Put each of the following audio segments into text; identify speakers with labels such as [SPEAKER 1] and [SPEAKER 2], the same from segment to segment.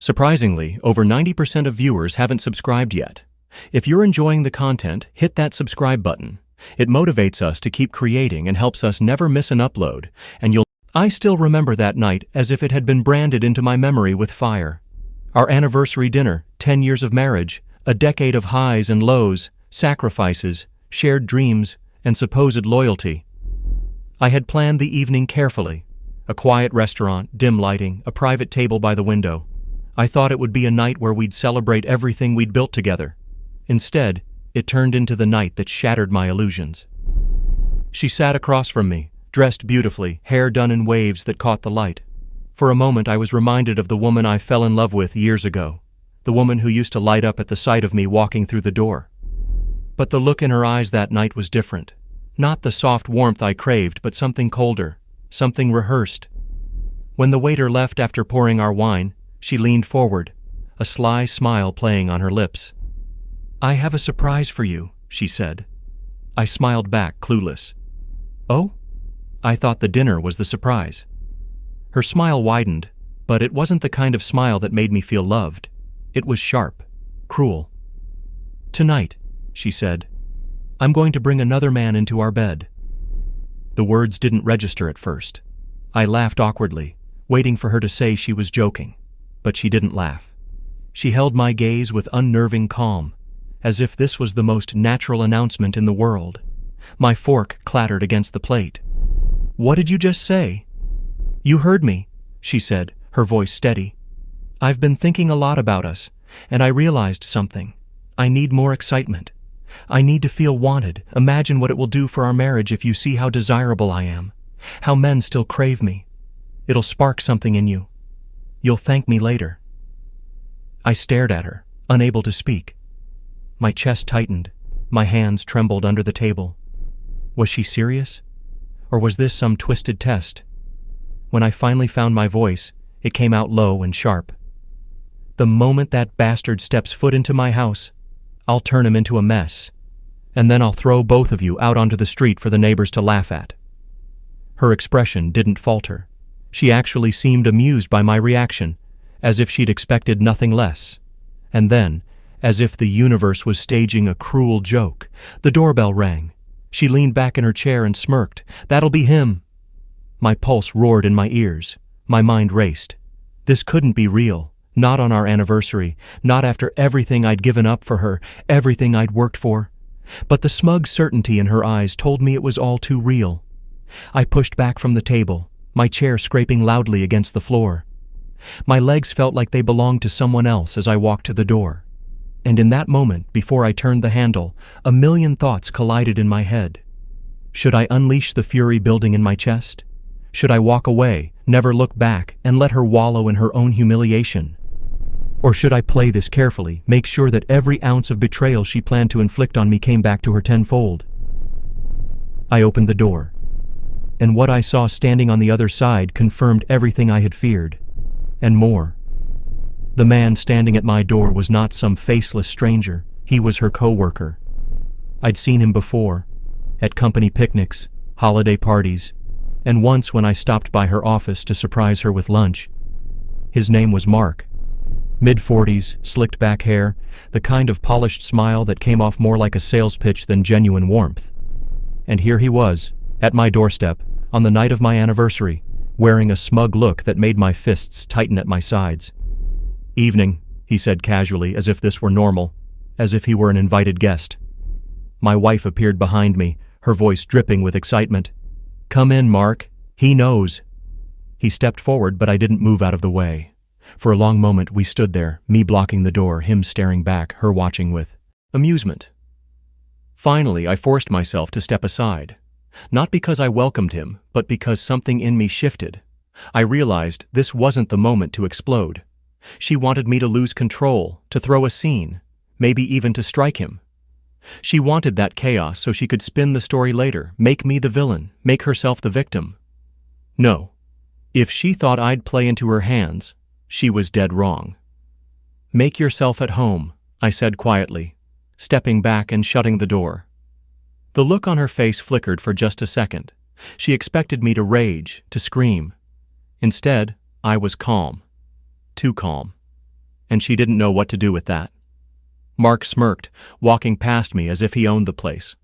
[SPEAKER 1] Surprisingly, over 90% of viewers haven't subscribed yet. If you're enjoying the content, hit that subscribe button. It motivates us to keep creating and helps us never miss an upload, and I still remember that night as if it had been branded into my memory with fire. Our anniversary dinner, 10 years of marriage, a decade of highs and lows, sacrifices, shared dreams, and supposed loyalty. I had planned the evening carefully. A quiet restaurant, dim lighting, a private table by the window. I thought it would be a night where we'd celebrate everything we'd built together. Instead, it turned into the night that shattered my illusions. She sat across from me, dressed beautifully, hair done in waves that caught the light. For a moment I was reminded of the woman I fell in love with years ago, the woman who used to light up at the sight of me walking through the door. But the look in her eyes that night was different. Not the soft warmth I craved, but something colder, something rehearsed. When the waiter left after pouring our wine, she leaned forward, a sly smile playing on her lips. "I have a surprise for you," she said. I smiled back, clueless. "Oh?" I thought the dinner was the surprise. Her smile widened, but it wasn't the kind of smile that made me feel loved. It was sharp, cruel. "Tonight," she said, "I'm going to bring another man into our bed." The words didn't register at first. I laughed awkwardly, waiting for her to say she was joking. But she didn't laugh. She held my gaze with unnerving calm, as if this was the most natural announcement in the world. My fork clattered against the plate. "What did you just say?" "You heard me," she said, her voice steady. "I've been thinking a lot about us, and I realized something. I need more excitement. I need to feel wanted. Imagine what it will do for our marriage if you see how desirable I am, how men still crave me. It'll spark something in you. You'll thank me later." I stared at her, unable to speak. My chest tightened. My hands trembled under the table. Was she serious? Or was this some twisted test? When I finally found my voice, it came out low and sharp. "The moment that bastard steps foot into my house, I'll turn him into a mess. And then I'll throw both of you out onto the street for the neighbors to laugh at." Her expression didn't falter. She actually seemed amused by my reaction, as if she'd expected nothing less. And then, as if the universe was staging a cruel joke, the doorbell rang. She leaned back in her chair and smirked. "That'll be him." My pulse roared in my ears. My mind raced. This couldn't be real. Not on our anniversary. Not after everything I'd given up for her, everything I'd worked for. But the smug certainty in her eyes told me it was all too real. I pushed back from the table, my chair scraping loudly against the floor. My legs felt like they belonged to someone else as I walked to the door. And in that moment, before I turned the handle, a million thoughts collided in my head. Should I unleash the fury building in my chest? Should I walk away, never look back, and let her wallow in her own humiliation? Or should I play this carefully, make sure that every ounce of betrayal she planned to inflict on me came back to her tenfold? I opened the door, and what I saw standing on the other side confirmed everything I had feared, and more. The man standing at my door was not some faceless stranger. He was her co-worker. I'd seen him before, at company picnics, holiday parties, and once when I stopped by her office to surprise her with lunch. His name was Mark. Mid-40s, slicked back hair, the kind of polished smile that came off more like a sales pitch than genuine warmth. And here he was, at my doorstep, on the night of my anniversary, wearing a smug look that made my fists tighten at my sides. "Evening," he said casually, as if this were normal, as if he were an invited guest. My wife appeared behind me, her voice dripping with excitement. "Come in, Mark. He knows." He stepped forward, but I didn't move out of the way. For a long moment we stood there, me blocking the door, him staring back, her watching with amusement. Finally, I forced myself to step aside. Not because I welcomed him, but because something in me shifted. I realized this wasn't the moment to explode. She wanted me to lose control, to throw a scene, maybe even to strike him. She wanted that chaos so she could spin the story later, make me the villain, make herself the victim. No. If she thought I'd play into her hands, she was dead wrong. "Make yourself at home," I said quietly, stepping back and shutting the door. The look on her face flickered for just a second. She expected me to rage, to scream. Instead, I was calm. Too calm. and she didn't know what to do with that. Mark smirked, walking past me as if he owned the place.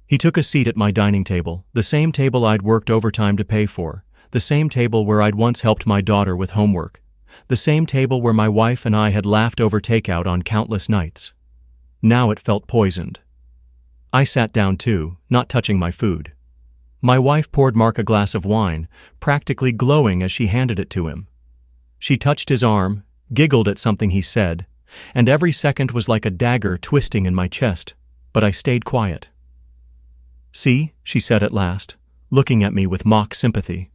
[SPEAKER 1] He took a seat at my dining table, the same table I'd worked overtime to pay for, the same table where I'd once helped my daughter with homework, the same table where my wife and I had laughed over takeout on countless nights. Now it felt poisoned. I sat down too, not touching my food. My wife poured Mark a glass of wine, practically glowing as she handed it to him. She touched his arm, giggled at something he said, and every second was like a dagger twisting in my chest, but I stayed quiet. "See," she said at last, looking at me with mock sympathy.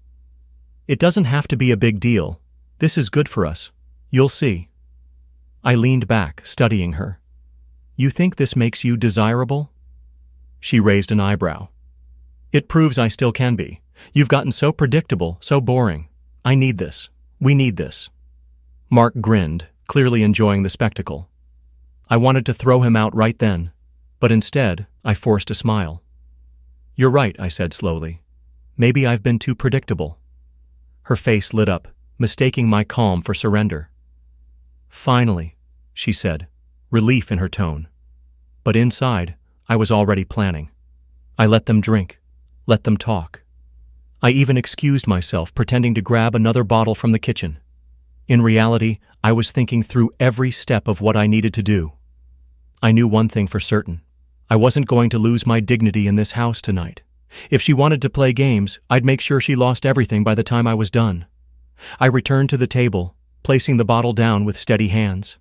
[SPEAKER 1] "It doesn't have to be a big deal. This is good for us. You'll see." I leaned back, studying her. "You think this makes you desirable?" She raised an eyebrow. "It proves I still can be. You've gotten so predictable, so boring. I need this. We need this." Mark grinned, clearly enjoying the spectacle. I wanted to throw him out right then, but instead, I forced a smile. "You're right," I said slowly. "Maybe I've been too predictable." Her face lit up, mistaking my calm for surrender. "Finally," she said, relief in her tone. But inside, I was already planning. I let them drink, let them talk. I even excused myself, pretending to grab another bottle from the kitchen. In reality, I was thinking through every step of what I needed to do. I knew one thing for certain. I wasn't going to lose my dignity in this house tonight. If she wanted to play games, I'd make sure she lost everything by the time I was done. I returned to the table, placing the bottle down with steady hands.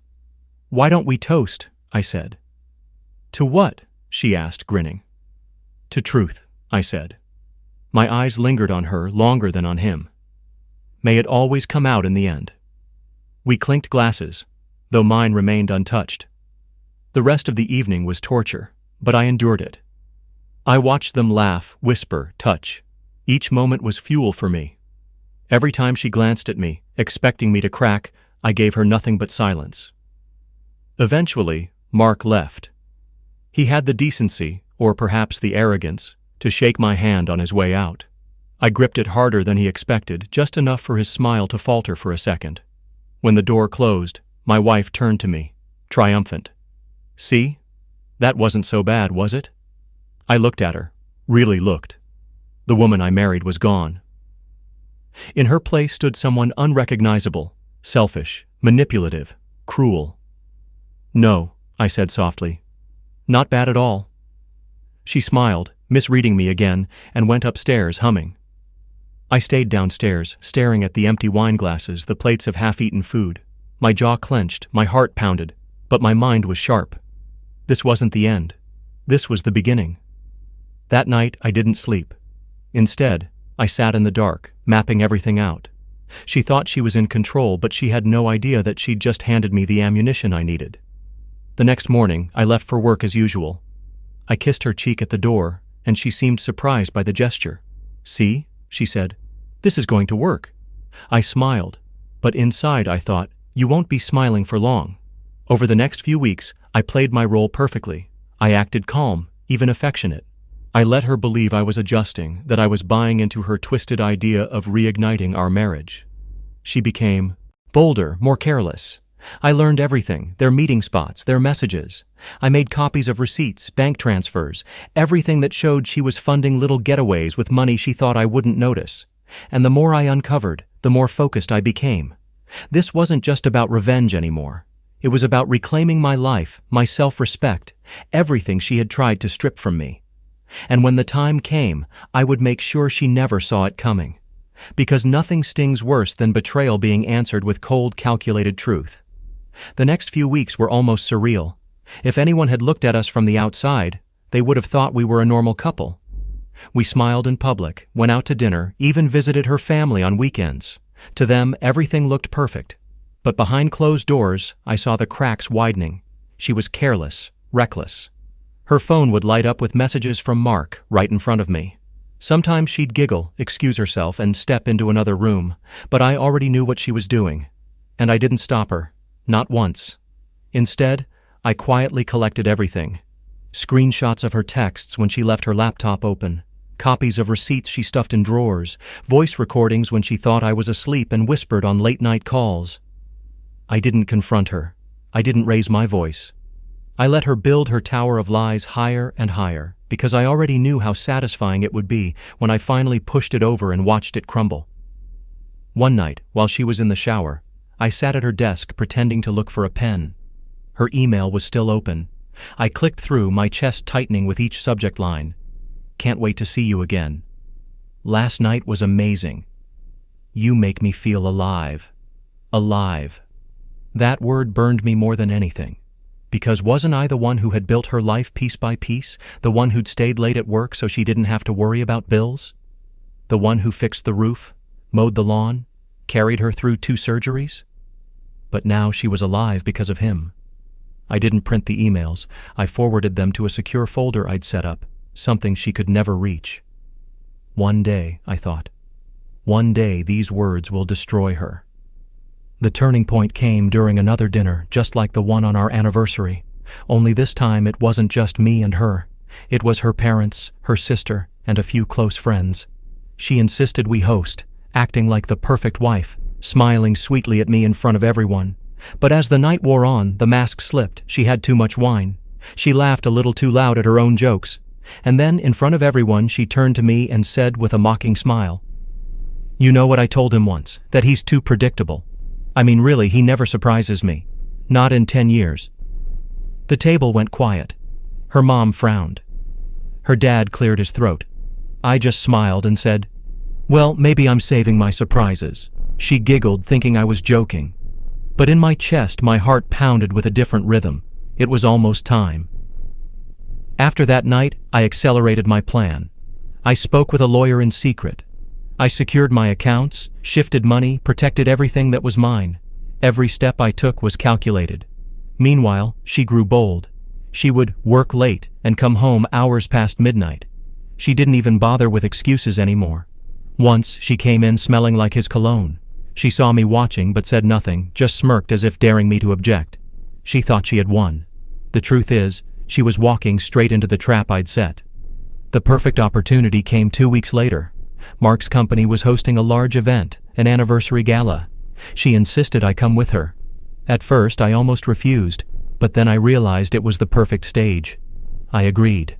[SPEAKER 1] "Why don't we toast?" I said. "To what?" she asked, grinning. "To truth," I said. My eyes lingered on her longer than on him. "May it always come out in the end." We clinked glasses, though mine remained untouched. The rest of the evening was torture, but I endured it. I watched them laugh, whisper, touch. Each moment was fuel for me. Every time she glanced at me, expecting me to crack, I gave her nothing but silence. Eventually, Mark left. He had the decency, or perhaps the arrogance, to shake my hand on his way out. I gripped it harder than he expected, just enough for his smile to falter for a second. When the door closed, my wife turned to me, triumphant. "See? That wasn't so bad, was it?" I looked at her, really looked. The woman I married was gone. In her place stood someone unrecognizable, selfish, manipulative, cruel. "No," I said softly. "Not bad at all." She smiled, misreading me again, and went upstairs, humming. I stayed downstairs, staring at the empty wine glasses, the plates of half-eaten food. My jaw clenched, my heart pounded, but my mind was sharp. This wasn't the end. This was the beginning. That night, I didn't sleep. Instead, I sat in the dark, mapping everything out. She thought she was in control, but she had no idea that she'd just handed me the ammunition I needed. The next morning, I left for work as usual. I kissed her cheek at the door, and she seemed surprised by the gesture. "See?" she said. "This is going to work." I smiled, but inside I thought, "You won't be smiling for long." Over the next few weeks, I played my role perfectly. I acted calm, even affectionate. I let her believe I was adjusting, that I was buying into her twisted idea of reigniting our marriage. She became bolder, more careless. I learned everything, their meeting spots, their messages. I made copies of receipts, bank transfers, everything that showed she was funding little getaways with money she thought I wouldn't notice. And the more I uncovered, the more focused I became. This wasn't just about revenge anymore. It was about reclaiming my life, my self-respect, everything she had tried to strip from me. And when the time came, I would make sure she never saw it coming. Because nothing stings worse than betrayal being answered with cold, calculated truth. The next few weeks were almost surreal. If anyone had looked at us from the outside, they would have thought we were a normal couple. We smiled in public, went out to dinner, even visited her family on weekends. To them, everything looked perfect. But behind closed doors, I saw the cracks widening. She was careless, reckless. Her phone would light up with messages from Mark right in front of me. Sometimes she'd giggle, excuse herself, and step into another room, but I already knew what she was doing. And I didn't stop her. Not once. Instead, I quietly collected everything. Screenshots of her texts when she left her laptop open, copies of receipts she stuffed in drawers, voice recordings when she thought I was asleep and whispered on late-night calls. I didn't confront her. I didn't raise my voice. I let her build her tower of lies higher and higher, because I already knew how satisfying it would be when I finally pushed it over and watched it crumble. One night, while she was in the shower, I sat at her desk pretending to look for a pen. Her email was still open. I clicked through, my chest tightening with each subject line. Can't wait to see you again. Last night was amazing. You make me feel alive. Alive. That word burned me more than anything. Because wasn't I the one who had built her life piece by piece? The one who'd stayed late at work so she didn't have to worry about bills? The one who fixed the roof, mowed the lawn, carried her through 2 surgeries? But now she was alive because of him. I didn't print the emails. I forwarded them to a secure folder I'd set up, something she could never reach. One day, I thought. One day these words will destroy her. The turning point came during another dinner, just like the one on our anniversary. Only this time it wasn't just me and her. It was her parents, her sister, and a few close friends. She insisted we host, acting like the perfect wife, smiling sweetly at me in front of everyone. But as the night wore on, the mask slipped. She had too much wine. She laughed a little too loud at her own jokes. And then, in front of everyone, she turned to me and said with a mocking smile, "You know what I told him once, that he's too predictable. I mean, really, he never surprises me. Not in 10 years. The table went quiet. Her mom frowned. Her dad cleared his throat. I just smiled and said, "Well, maybe I'm saving my surprises." She giggled, thinking I was joking. But in my chest, my heart pounded with a different rhythm. It was almost time. After that night, I accelerated my plan. I spoke with a lawyer in secret. I secured my accounts, shifted money, protected everything that was mine. Every step I took was calculated. Meanwhile, she grew bold. She would work late and come home hours past midnight. She didn't even bother with excuses anymore. Once, she came in smelling like his cologne. She saw me watching but said nothing, just smirked as if daring me to object. She thought she had won. The truth is, she was walking straight into the trap I'd set. The perfect opportunity came 2 weeks later. Mark's company was hosting a large event, an anniversary gala. She insisted I come with her. At first, I almost refused, but then I realized it was the perfect stage. I agreed.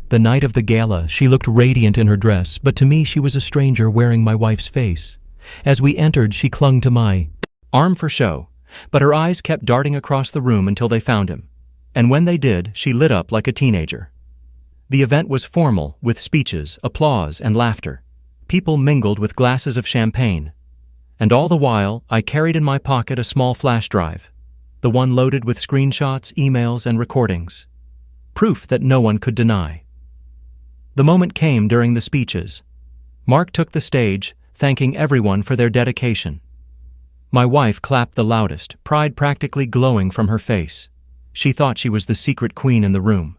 [SPEAKER 1] The night of the gala, she looked radiant in her dress, but to me she was a stranger wearing my wife's face. As we entered, she clung to my arm for show, but her eyes kept darting across the room until they found him. And when they did, she lit up like a teenager. The event was formal, with speeches, applause, and laughter. People mingled with glasses of champagne. And all the while, I carried in my pocket a small flash drive, the one loaded with screenshots, emails, and recordings. Proof that no one could deny. The moment came during the speeches. Mark took the stage, thanking everyone for their dedication. My wife clapped the loudest, pride practically glowing from her face. She thought she was the secret queen in the room.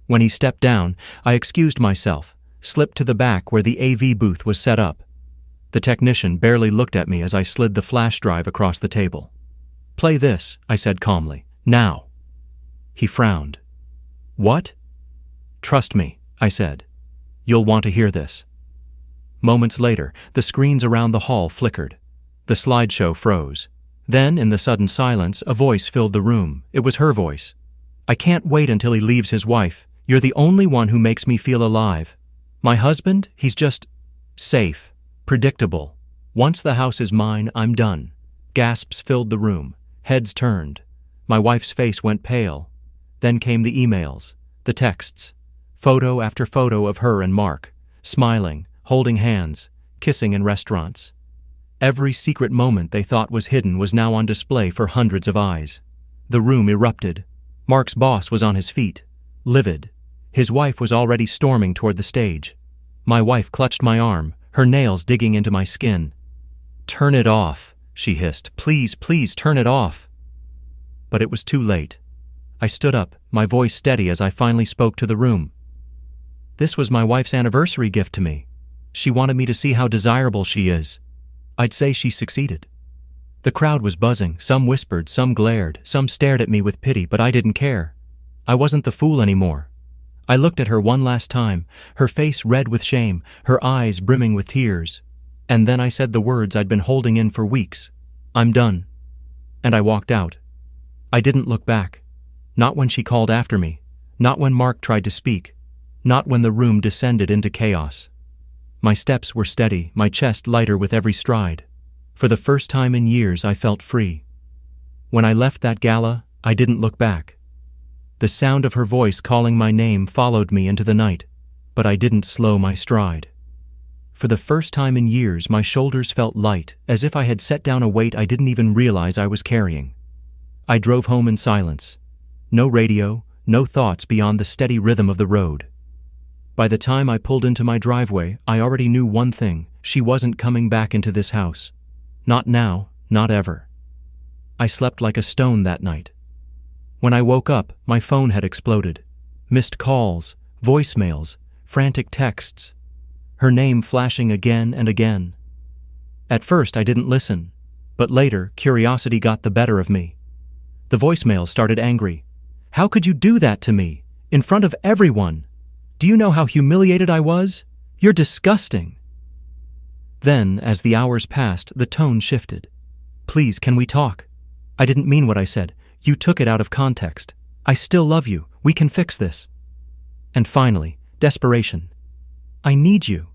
[SPEAKER 1] When he stepped down, I excused myself, slipped to the back where the AV booth was set up. The technician barely looked at me as I slid the flash drive across the table. "Play this," I said calmly. "Now." He frowned. "What?" "Trust me," I said. "You'll want to hear this." Moments later, the screens around the hall flickered. The slideshow froze. Then, in the sudden silence, a voice filled the room. It was her voice. "I can't wait until he leaves his wife. You're the only one who makes me feel alive. My husband, he's just safe, predictable. Once the house is mine, I'm done." Gasps filled the room. Heads turned. My wife's face went pale. Then came the emails, the texts. Photo after photo of her and Mark, smiling, holding hands, kissing in restaurants. Every secret moment they thought was hidden was now on display for hundreds of eyes. The room erupted. Mark's boss was on his feet, livid. His wife was already storming toward the stage. My wife clutched my arm, her nails digging into my skin. "Turn it off," she hissed. "Please, please turn it off." But it was too late. I stood up, my voice steady as I finally spoke to the room. This was my wife's anniversary gift to me. She wanted me to see how desirable she is. I'd say she succeeded. The crowd was buzzing. Some whispered, some glared, some stared at me with pity, but I didn't care. I wasn't the fool anymore. I looked at her one last time, her face red with shame, her eyes brimming with tears. And then I said the words I'd been holding in for weeks. "I'm done." and I walked out. I didn't look back. Not when she called after me. Not when Mark tried to speak. Not when the room descended into chaos. My steps were steady, my chest lighter with every stride. For the first time in years, I felt free. When I left that gala, I didn't look back. The sound of her voice calling my name followed me into the night, but I didn't slow my stride. For the first time in years, my shoulders felt light, as if I had set down a weight I didn't even realize I was carrying. I drove home in silence. No radio, no thoughts beyond the steady rhythm of the road. By the time I pulled into my driveway, I already knew one thing: she wasn't coming back into this house. Not now, not ever. I slept like a stone that night. When I woke up, my phone had exploded. Missed calls, voicemails, frantic texts. Her name flashing again and again. At first, I didn't listen, but later, curiosity got the better of me. The voicemails started angry. "How could you do that to me? In front of everyone? Do you know how humiliated I was? You're disgusting." Then, as the hours passed, the tone shifted. "Please, can we talk? I didn't mean what I said. You took it out of context. I still love you. We can fix this." And finally, desperation. "I need you.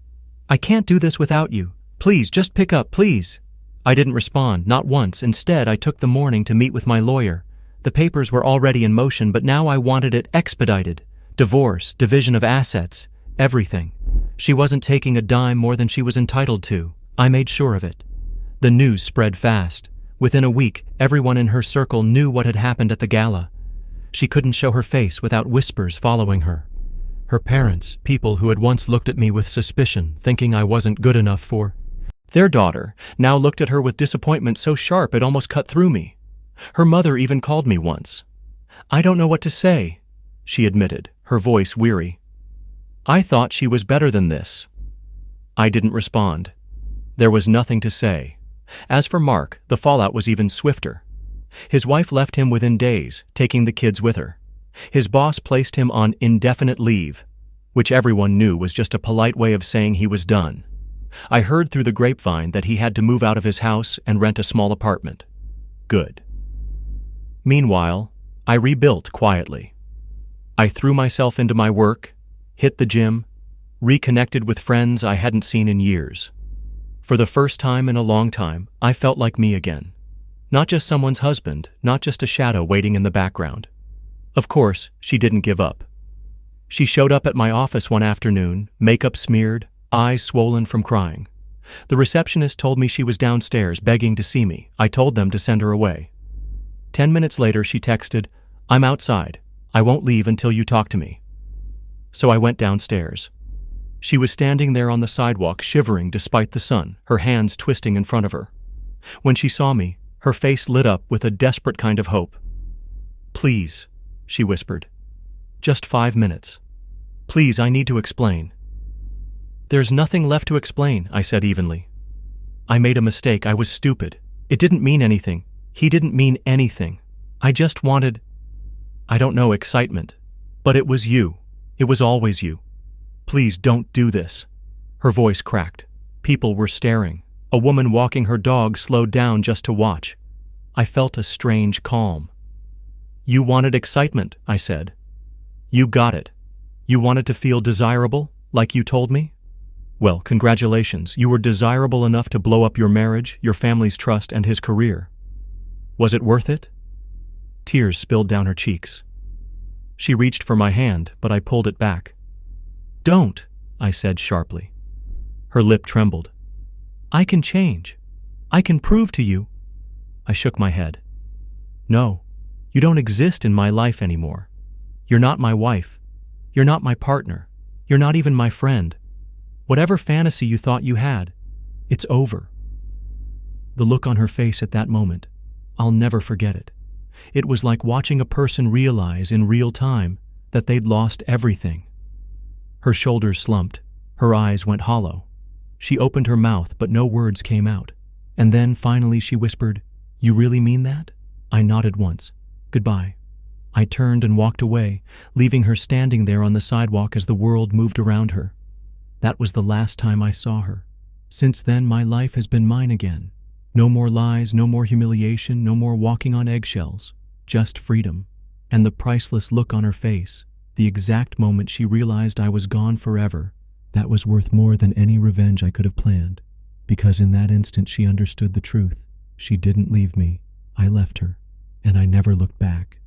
[SPEAKER 1] I can't do this without you. Please, just pick up, please." I didn't respond, not once. Instead, I took the morning to meet with my lawyer. The papers were already in motion, but now I wanted it expedited. Divorce, division of assets, everything. She wasn't taking a dime more than she was entitled to. I made sure of it. The news spread fast. Within a week, everyone in her circle knew what had happened at the gala. She couldn't show her face without whispers following her. Her parents, people who had once looked at me with suspicion, thinking I wasn't good enough for their daughter, now looked at her with disappointment so sharp it almost cut through me. Her mother even called me once. "I don't know what to say," she admitted, her voice weary. I thought she was better than this. I didn't respond. There was nothing to say. As for Mark, the fallout was even swifter. His wife left him within days, taking the kids with her. His boss placed him on indefinite leave, which everyone knew was just a polite way of saying he was done. I heard through the grapevine that he had to move out of his house and rent a small apartment. Good. Meanwhile, I rebuilt quietly. I threw myself into my work, hit the gym, reconnected with friends I hadn't seen in years. For the first time in a long time, I felt like me again. Not just someone's husband, not just a shadow waiting in the background. Of course, she didn't give up. She showed up at my office one afternoon, makeup smeared, eyes swollen from crying. The receptionist told me she was downstairs begging to see me. I told them to send her away. 10 minutes later, she texted, "I'm outside. I won't leave until you talk to me." So I went downstairs. She was standing there on the sidewalk, shivering despite the sun, her hands twisting in front of her. When she saw me, her face lit up with a desperate kind of hope. "Please," she whispered. "Just 5 minutes. Please, I need to explain." "There's nothing left to explain," I said evenly. "I made a mistake. I was stupid. It didn't mean anything. He didn't mean anything. I just wanted, I don't know, excitement. But it was you. It was always you. Please don't do this." Her voice cracked. People were staring. A woman walking her dog slowed down just to watch. I felt a strange calm. "You wanted excitement," I said. "You got it. You wanted to feel desirable, like you told me? Well, congratulations. You were desirable enough to blow up your marriage, your family's trust, and his career. Was it worth it?" Tears spilled down her cheeks. She reached for my hand, but I pulled it back. "Don't," I said sharply. Her lip trembled. "I can change. I can prove to you." I shook my head. "No, you don't exist in my life anymore. You're not my wife. You're not my partner. You're not even my friend. Whatever fantasy you thought you had, it's over." The look on her face at that moment, I'll never forget it. It was like watching a person realize in real time that they'd lost everything. Her shoulders slumped. Her eyes went hollow. She opened her mouth, but no words came out. And then finally she whispered, "You really mean that?" I nodded once. "Goodbye." I turned and walked away, leaving her standing there on the sidewalk as the world moved around her. That was the last time I saw her. Since then, my life has been mine again. No more lies, no more humiliation, no more walking on eggshells. Just freedom. And the priceless look on her face, the exact moment she realized I was gone forever, that was worth more than any revenge I could have planned. Because in that instant she understood the truth. She didn't leave me. I left her, and I never looked back.